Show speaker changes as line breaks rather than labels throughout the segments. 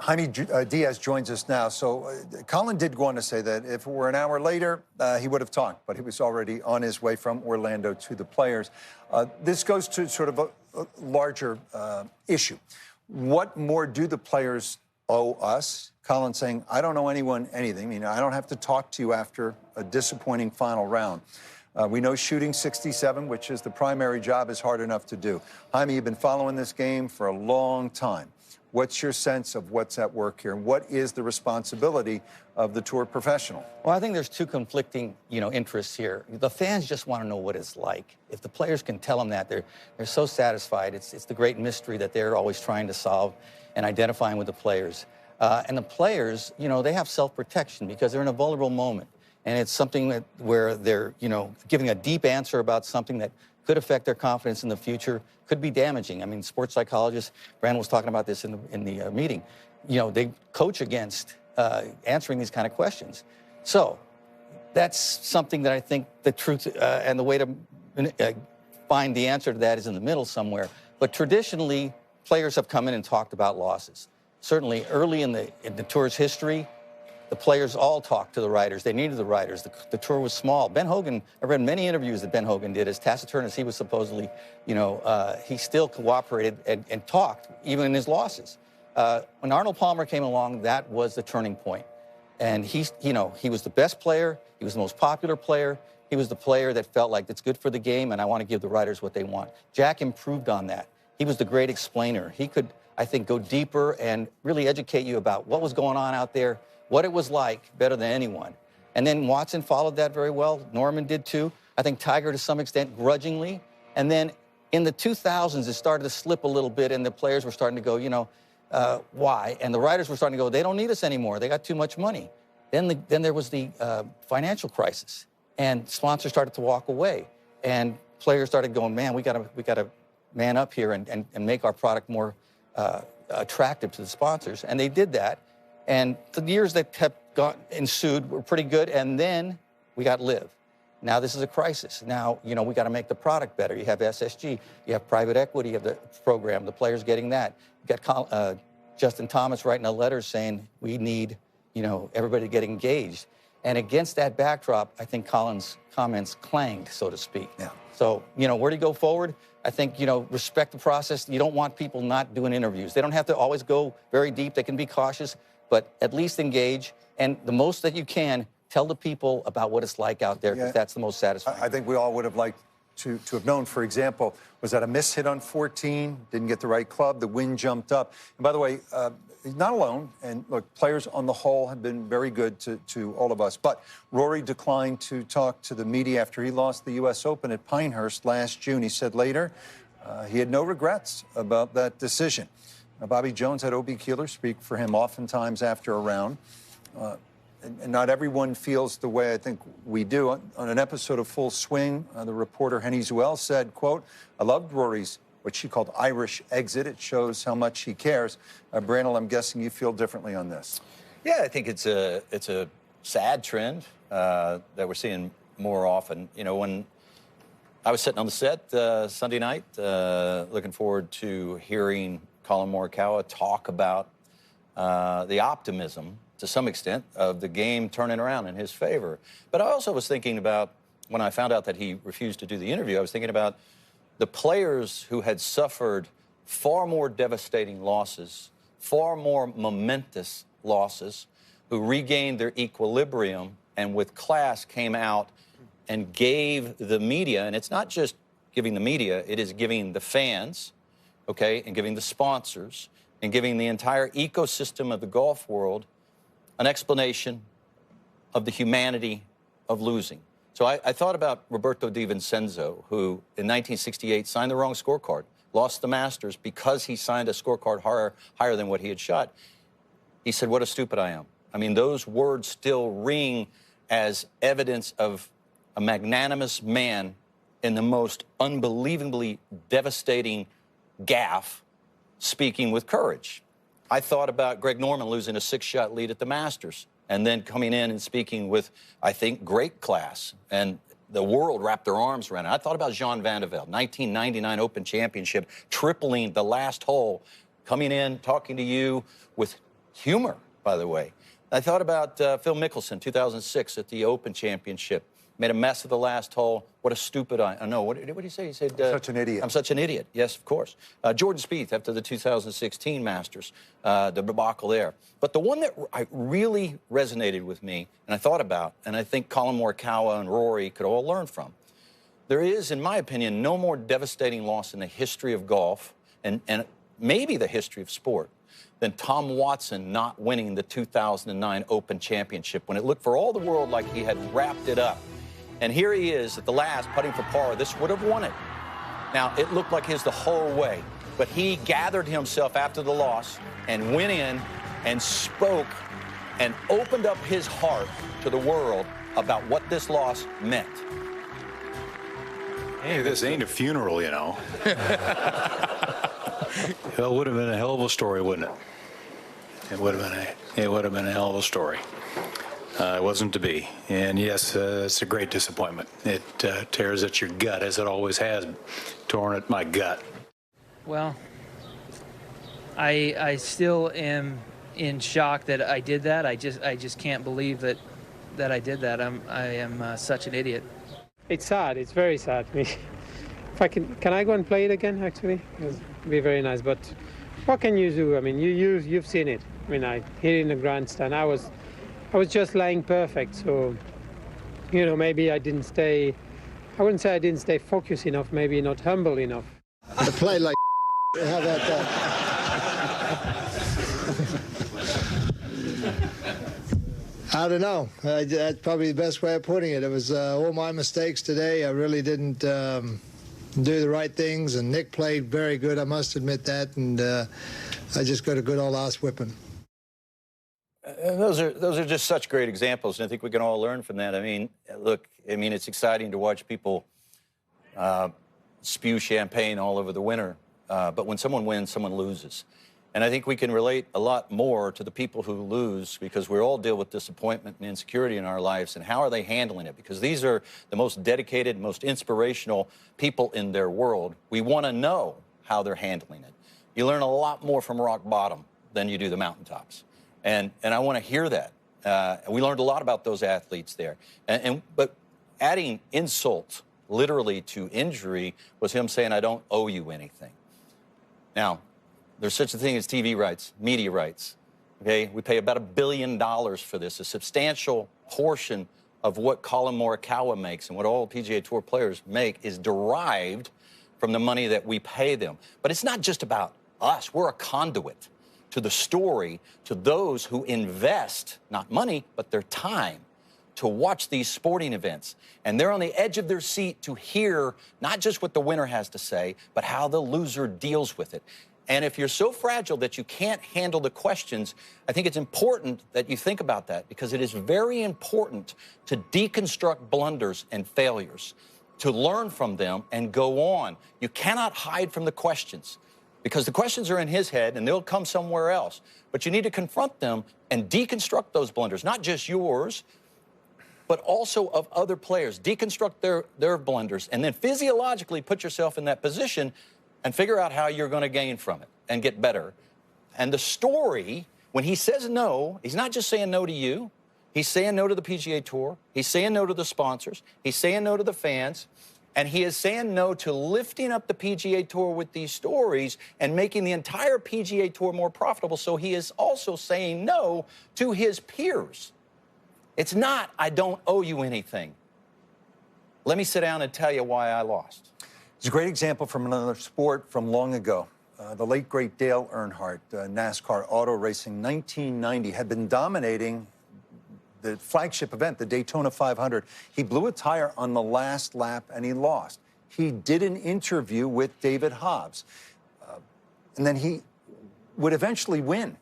Jaime Diaz joins us now. So Collin did go on to say that if it were an hour later, he would have talked, but he was already on his way from Orlando to the players. This goes to sort of a larger issue. What more do the players owe us? Collin saying, I don't owe anyone anything. I mean, I don't have to talk to you after a disappointing final round. We know shooting 67, which is the primary job, is hard enough to do. Jaime, you've been following this game for a long time. What's your sense of what's at work here? And what is the responsibility of the tour professional?
Well, I think there's two conflicting, interests here. The fans just want to know what it's like. If the players can tell them that, they're so satisfied. It's the great mystery that they're always trying to solve and identifying with the players. And the players, they have self-protection because they're in a vulnerable moment. And it's something where they're, giving a deep answer about something that could affect their confidence in the future, could be damaging. I mean, sports psychologists, Brandon was talking about this in the meeting, they coach against answering these kind of questions. So that's something that I think the truth and the way to find the answer to that is in the middle somewhere. But traditionally, players have come in and talked about losses. Certainly early in the tour's history, the players all talked to the writers. They needed the writers. The tour was small. Ben Hogan, I read many interviews that Ben Hogan did, as taciturn as he was supposedly, he still cooperated and talked, even in his losses. When Arnold Palmer came along, that was the turning point. And he was the best player. He was the most popular player. He was the player that felt like it's good for the game, and I want to give the writers what they want. Jack improved on that. He was the great explainer. He could, I think, go deeper and really educate you about what was going on out there, what it was like, better than anyone. And then Watson followed that very well. Norman did too. I think Tiger to some extent grudgingly. And then in the 2000s, it started to slip a little bit, and the players were starting to go, why? And the writers were starting to go, they don't need us anymore. They got too much money. Then there was the financial crisis, and sponsors started to walk away. And players started going, man, we gotta man up here and make our product more attractive to the sponsors. And they did that. And the years that ensued were pretty good, and then we got LIV. Now this is a crisis. Now, we got to make the product better. You have SSG, you have private equity, you have the program, the players getting that. You got Justin Thomas writing a letter saying we need, everybody to get engaged. And against that backdrop, I think Collin's comments clanged, so to speak.
Yeah.
So, where do you go forward? I think, respect the process. You don't want people not doing interviews. They don't have to always go very deep. They can be cautious, but at least engage. And the most that you can, tell the people about what it's like out there, because that's the most satisfying.
I think we all would have liked to have known, for example, was that a miss hit on 14, didn't get the right club, the wind jumped up. And by the way, he's not alone. And look, players on the whole have been very good to all of us. But Rory declined to talk to the media after he lost the U.S. Open at Pinehurst last June. He said later he had no regrets about that decision. Now, Bobby Jones had O.B. Keeler speak for him oftentimes after a round. And not everyone feels the way I think we do. On an episode of Full Swing, the reporter Henny Zuel said, quote, I loved Rory's, what she called Irish exit. It shows how much he cares. Brandel, I'm guessing you feel differently on this.
Yeah, I think it's a sad trend that we're seeing more often. When I was sitting on the set Sunday night, looking forward to hearing Collin Morikawa talk about the optimism, to some extent, of the game turning around in his favor. But I also was thinking about, when I found out that he refused to do the interview, I was thinking about the players who had suffered far more devastating losses, far more momentous losses, who regained their equilibrium and with class came out and gave the media, and it's not just giving the media, it is giving the fans, okay, and giving the sponsors, and giving the entire ecosystem of the golf world an explanation of the humanity of losing. So I thought about Roberto Di Vincenzo, who in 1968 signed the wrong scorecard, lost the Masters because he signed a scorecard higher than what he had shot. He said, what a stupid I am. I mean, those words still ring as evidence of a magnanimous man in the most unbelievably devastating gaffe, speaking with courage. I thought about Greg Norman losing a 6-shot lead at the Masters and then coming in and speaking with, I think, great class. And the world wrapped their arms around it. I thought about Jean Van de Velde, 1999 Open Championship, tripling the last hole, coming in, talking to you with humor, by the way. I thought about Phil Mickelson, 2006 at the Open Championship. Made a mess of the last hole. What a stupid no, what did he say? He said,
such an idiot.
I'm such an idiot. Yes, of course. Jordan Spieth after the 2016 Masters, the debacle there. But the one that really resonated with me, and I thought about, and I think Collin Morikawa and Rory could all learn from, there is, in my opinion, no more devastating loss in the history of golf and maybe the history of sport than Tom Watson not winning the 2009 Open Championship when it looked for all the world like he had wrapped it up. And here he is at the last, putting for par. This would have won it. Now, it looked like his the whole way, but he gathered himself after the loss and went in and spoke and opened up his heart to the world about what this loss meant.
Hey, this ain't a funeral, you know. It would have been a hell of a story, wouldn't it? It would have been a hell of a story. It wasn't to be. And yes, it's a great disappointment. It tears at your gut, as it always has torn at my gut.
Well, I still am in shock that I did that. I just can't believe that I did that. I am such an idiot.
It's sad. It's very sad. If I can I go and play it again? Actually, it would be very nice. But what can you do? I mean, you've seen it. I mean, I hit it in the grandstand. I was just laying perfect. So, you know, maybe I didn't stay. I wouldn't say I didn't stay focused enough. Maybe not humble enough.
I played like. How about that? I don't know. That's probably the best way of putting it. It was all my mistakes today. I really didn't do the right things, and Nick played very good. I must admit that, and I just got a good old ass whipping.
Those are just such great examples, and I think we can all learn from that. I mean, look, I mean, it's exciting to watch people spew champagne all over the winter, but when someone wins, someone loses. And I think we can relate a lot more to the people who lose because we all deal with disappointment and insecurity in our lives. And how are they handling it? Because these are the most dedicated, most inspirational people in their world. We want to know how they're handling it. You learn a lot more from rock bottom than you do the mountaintops. And I want to hear that. We learned a lot about those athletes there. But adding insult literally to injury was him saying, I don't owe you anything. Now, there's such a thing as TV rights, media rights, okay? We pay about $1 billion for this. A substantial portion of what Collin Morikawa makes and what all PGA Tour players make is derived from the money that we pay them. But it's not just about us. We're a conduit to the story, to those who invest, not money, but their time to watch these sporting events. And they're on the edge of their seat to hear not just what the winner has to say, but how the loser deals with it. And if you're so fragile that you can't handle the questions, I think it's important that you think about that because it is very important to deconstruct blunders and failures, to learn from them and go on. You cannot hide from the questions because the questions are in his head and they'll come somewhere else. But you need to confront them and deconstruct those blunders, not just yours, but also of other players. Deconstruct their blunders and then physiologically put yourself in that position and figure out how you're going to gain from it and get better. And the story, when he says no, he's not just saying no to you. He's saying no to the PGA Tour. He's saying no to the sponsors. He's saying no to the fans. And he is saying no to lifting up the PGA Tour with these stories and making the entire PGA Tour more profitable. So he is also saying no to his peers. It's not, I don't owe you anything. Let me sit down and tell you why I lost.
It's a great example from another sport from long ago. The late, great Dale Earnhardt, NASCAR auto racing, 1990, had been dominating the flagship event, the Daytona 500. He blew a tire on the last lap and he lost. He did an interview with David Hobbs. And then he would eventually win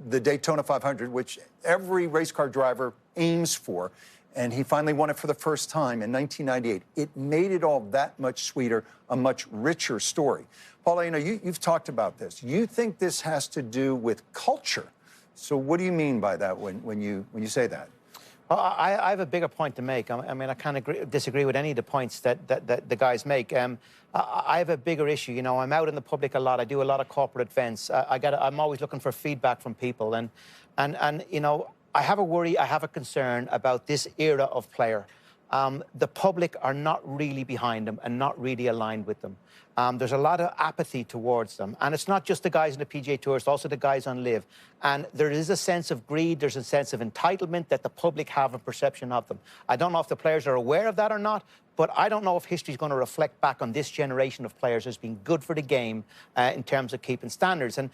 the Daytona 500, which every race car driver aims for. And he finally won it for the first time in 1998. It made it all that much sweeter, a much richer story. Paula, you know, you've talked about this. You think this has to do with culture. So what do you mean by that when you say that?
I have a bigger point to make. I mean, I can't disagree with any of the points that the guys make. I have a bigger issue. You know, I'm out in the public a lot. I do a lot of corporate events. I'm always looking for feedback from people, and you know, I have a worry. I have a concern about this era of player. The public are not really behind them and not really aligned with them. There's a lot of apathy towards them. And it's not just the guys in the PGA Tour, it's also the guys on LIV. And there is a sense of greed, there's a sense of entitlement that the public have a perception of them. I don't know if the players are aware of that or not, but I don't know if history is going to reflect back on this generation of players as being good for the game in terms of keeping standards. And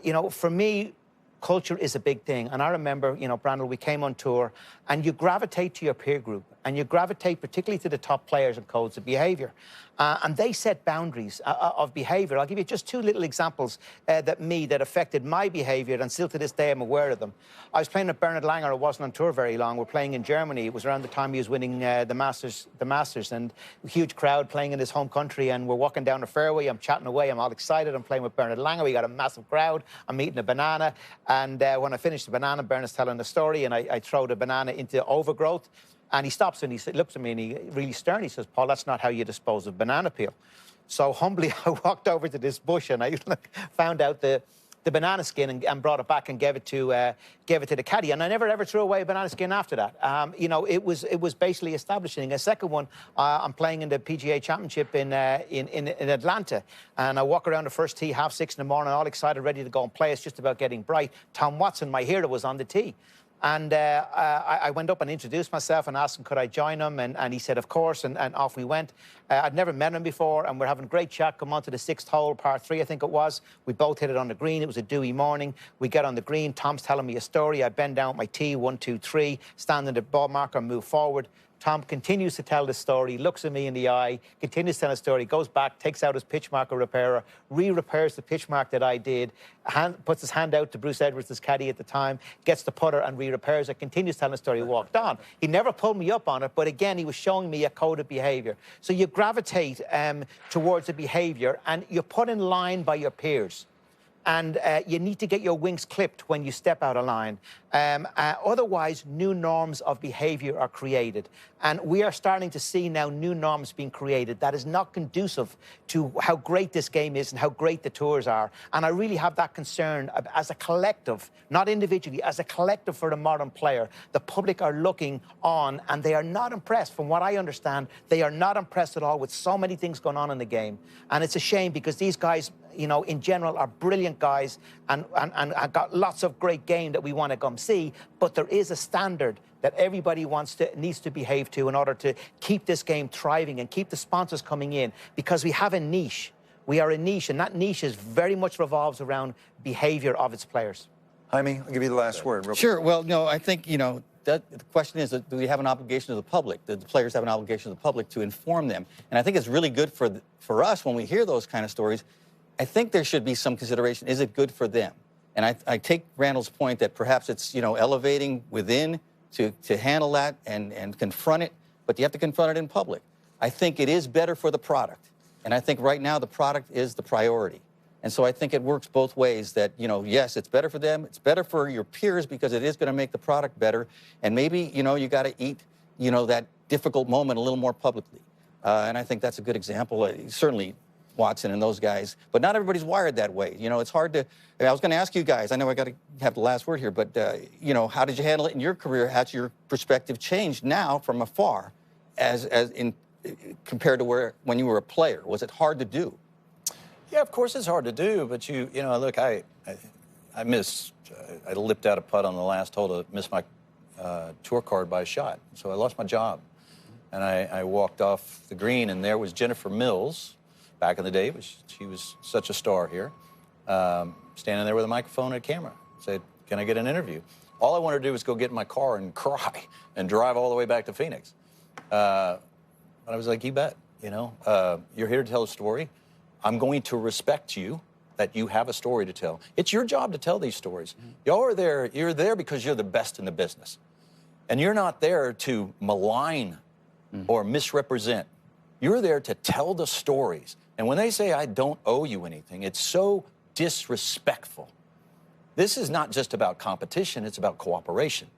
you know, for me, culture is a big thing. And I remember, you know, Brandel, we came on tour and you gravitate to your peer group and you gravitate particularly to the top players and codes of behavior. And they set boundaries of behavior. I'll give you just two little examples that affected my behavior, and still to this day I'm aware of them. I was playing with Bernhard Langer. I wasn't on tour very long. We're playing in Germany. It was around the time he was winning the Masters, and a huge crowd playing in his home country, and we're walking down the fairway. I'm chatting away. I'm all excited. I'm playing with Bernhard Langer. We got a massive crowd. I'm eating a banana, and when I finished the banana, Bernhard's telling the story, and I throw the banana into overgrowth. And he stops and he looks at me and he really stern. He says, "Paul, that's not how you dispose of banana peel." So humbly, I walked over to this bush and I found out the banana skin and brought it back and gave it to the caddy. And I never ever threw away a banana skin after that. You know, it was basically establishing. A second one, I'm playing in the PGA Championship in Atlanta, and I walk around the first tee 6:30 in the morning, all excited, ready to go and play. It's just about getting bright. Tom Watson, my hero, was on the tee. And I went up and introduced myself and asked him, could I join him? And he said, of course, and off we went. I'd never met him before, and we're having a great chat. Come on to the 6th hole, par 3, I think it was. We both hit it on the green. It was a dewy morning. We get on the green. Tom's telling me a story. I bend down with my tee, 1, 2, 3, stand in the ball marker, move forward. Tom continues to tell the story, looks at me in the eye, continues to tell the story, goes back, takes out his pitch marker repairer, re-repairs the pitch mark that I did, puts his hand out to Bruce Edwards, his caddy at the time, gets the putter and re-repairs it, continues telling the story, walked on. He never pulled me up on it, but again, he was showing me a code of behavior. So you gravitate towards a behavior and you're put in line by your peers. And you need to get your wings clipped when you step out of line. Otherwise, new norms of behavior are created. And we are starting to see now new norms being created that is not conducive to how great this game is and how great the tours are. And I really have that concern as a collective, not individually, as a collective for the modern player. The public are looking on and they are not impressed. From what I understand, they are not impressed at all with so many things going on in the game. And it's a shame because these guys, you know, in general, are brilliant guys and got lots of great game that we want to come see, but there is a standard that everybody needs to behave to in order to keep this game thriving and keep the sponsors coming in, because we have a niche. We are a niche, and that niche is very much revolves around behavior of its players.
Jaime, I'll give you the last word.
Sure. Well, no, I think, you know, the question is, do we have an obligation to the public? Do the players have an obligation to the public to inform them? And I think it's really good for us when we hear those kind of stories. I think there should be some consideration. Is it good for them? And I take Randall's point that perhaps it's, you know, elevating within to handle that and confront it, but you have to confront it in public. I think it is better for the product. And I think right now the product is the priority. And so I think it works both ways that, you know, yes, it's better for them. It's better for your peers because it is going to make the product better. And maybe, you know, you got to eat, you know, that difficult moment a little more publicly. And I think that's a good example. Certainly Watson and those guys, but not everybody's wired that way. You know, it's hard to, I was going to ask you guys, I know I got to have the last word here, but, you know, how did you handle it in your career? Has your perspective changed now from afar compared to when you were a player? Was it hard to do?
Yeah, of course it's hard to do, but you know, look, I lipped out a putt on the last hole to miss my tour card by a shot, so I lost my job. And I walked off the green, and there was Jennifer Mills, back in the day, she was such a star here, standing there with a microphone and a camera. Said, can I get an interview? All I wanted to do was go get in my car and cry and drive all the way back to Phoenix. But I was like, you bet, you know, you're here to tell a story. I'm going to respect you that you have a story to tell. It's your job to tell these stories. You're there because you're the best in the business. And you're not there to malign or misrepresent. You're there to tell the stories. And when they say, I don't owe you anything, it's so disrespectful. This is not just about competition, it's about cooperation.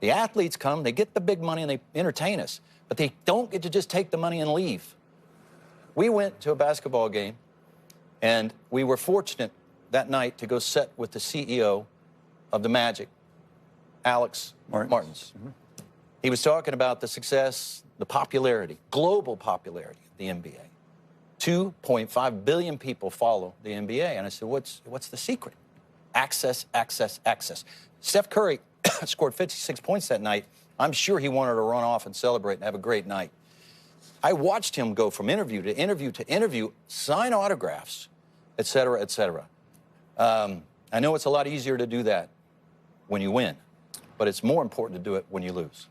The athletes come, they get the big money, and they entertain us. But they don't get to just take the money and leave. We went to a basketball game, and we were fortunate that night to go sit with the CEO of the Magic, Alex Martins.
Mm-hmm.
He was talking about the success, the popularity, global popularity of the NBA. 2.5 billion people follow the NBA. And I said, what's the secret? Access, access, access. Steph Curry scored 56 points that night. I'm sure he wanted to run off and celebrate and have a great night. I watched him go from interview to interview to interview, sign autographs, et cetera, et cetera. I know it's a lot easier to do that when you win, but it's more important to do it when you lose.